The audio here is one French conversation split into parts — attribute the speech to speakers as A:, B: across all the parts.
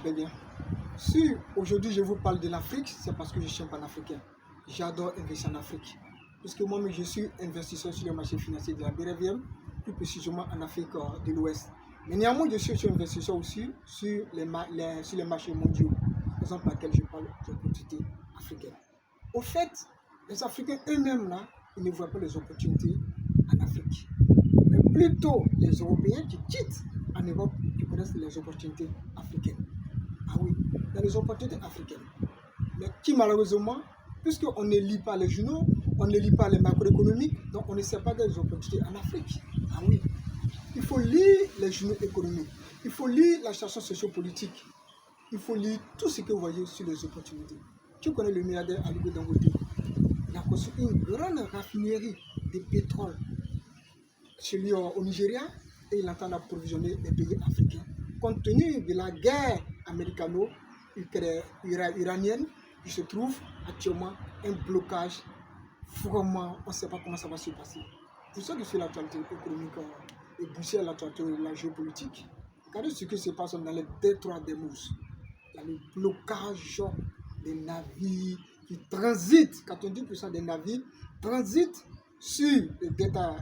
A: Très bien. Si aujourd'hui je vous parle de l'Afrique, c'est parce que je suis un panafricain. J'adore investir en Afrique. Puisque moi-même je suis investisseur sur le marché financier de la BRVM, plus précisément en Afrique de l'Ouest. Mais néanmoins, je suis investisseur aussi sur les marchés mondiaux, raison pour laquelle je parle des opportunités africaines. Au fait, les Africains eux-mêmes, là, ils ne voient pas les opportunités en Afrique. Mais plutôt les Européens qui quittent en Europe qui connaissent les opportunités africaines. Ah oui, il y a les opportunités africaines. Mais qui malheureusement, puisqu'on ne lit pas les journaux, on ne lit pas les macroéconomiques, donc on ne sait pas des opportunités en Afrique. Ah oui, il faut lire les journaux économiques, il faut lire la situation sociopolitique, il faut lire tout ce que vous voyez sur les opportunités. Tu connais le milliardaire Aliko Dangote. Il a construit une grande raffinerie de pétrole chez lui au Nigeria et il entend approvisionner les pays africains. Compte tenu de la guerre américano-iranienne, il se trouve actuellement un blocage. Vraiment, on ne sait pas comment ça va se passer. Pour ceux qui suivent l'actualité économique et boursière, l'actualité de la géopolitique, regardez ce qui se passe dans les détroits des Mousses. Il y a le blocage des navires qui transitent, 90% des navires transitent sur le détroit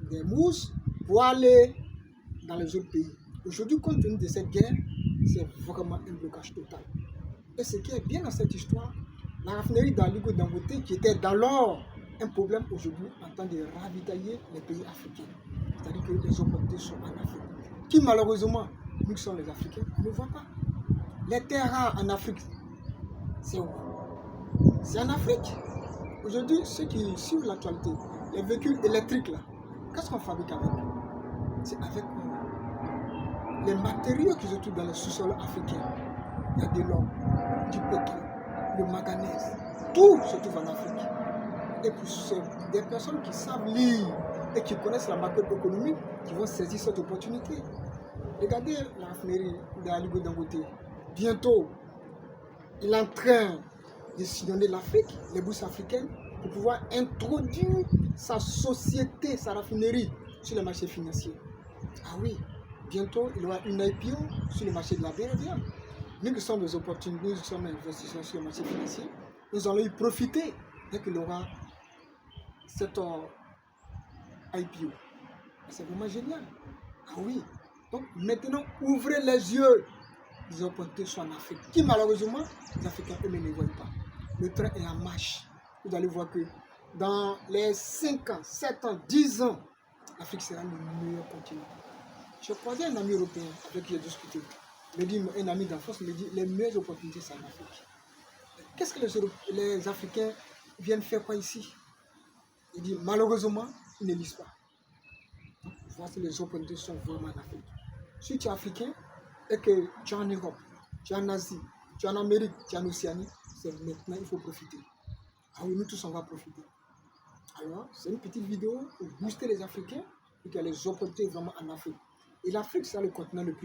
A: des Mousses pour aller dans les autres pays. Aujourd'hui, compte tenu de cette guerre, c'est vraiment un blocage total. Et ce qui est bien dans cette histoire, la raffinerie d'Aliko Dangote, qui était d'alors un problème aujourd'hui, en train de ravitailler les pays africains. C'est-à-dire que les opportunités sont en Afrique. Qui malheureusement, nous qui sommes les Africains, ne voient pas. Les terres rares en Afrique, c'est où? C'est en Afrique. Aujourd'hui, ceux qui suivent l'actualité, les véhicules électriques, là, qu'est-ce qu'on fabrique avec? C'est avec les matériaux qui se trouvent dans le sous-sol africain. Il y a de l'or, du pétrole, le manganèse. Tout se trouve en Afrique. Et pour des personnes qui savent lire et qui connaissent la macroéconomie, qui vont saisir cette opportunité. Regardez la raffinerie d'Aliko Dangote. Bientôt, il est en train de sillonner l'Afrique, les bourses africaines, pour pouvoir introduire sa société, sa raffinerie sur le marché financier. Ah oui, bientôt, il y aura une IPO sur le marché de la BRVM. Nous qui sommes des opportunités, nous qui sommes investisseurs sur le marché financier, nous allons y profiter dès qu'il y aura cette IPO. C'est vraiment génial. Ah oui. Donc maintenant, ouvrez les yeux. Les opportunités sont en Afrique. Qui malheureusement, les Africains eux-mêmes ne voient pas. Le train est en marche. Vous allez voir que dans les 5 ans, 7 ans, 10 ans, l'Afrique sera le meilleur continent. Je croisais un ami européen avec qui j'ai discuté. Me dit, un ami d'enfance me dit les meilleures opportunités c'est en Afrique. Qu'est-ce que les Africains viennent faire quoi ici? Il dit malheureusement, ils ne lisent pas. Voici les opportunités sont vraiment en Afrique. Si tu es africain et que tu es en Europe, tu es en Asie, tu es en Amérique, tu es en Océanie, c'est maintenant il faut profiter. Ah oui, nous tous on va profiter. Alors, c'est une petite vidéo pour booster les Africains et qu'il y a les opportunités vraiment en Afrique. Et l'Afrique, c'est le continent le plus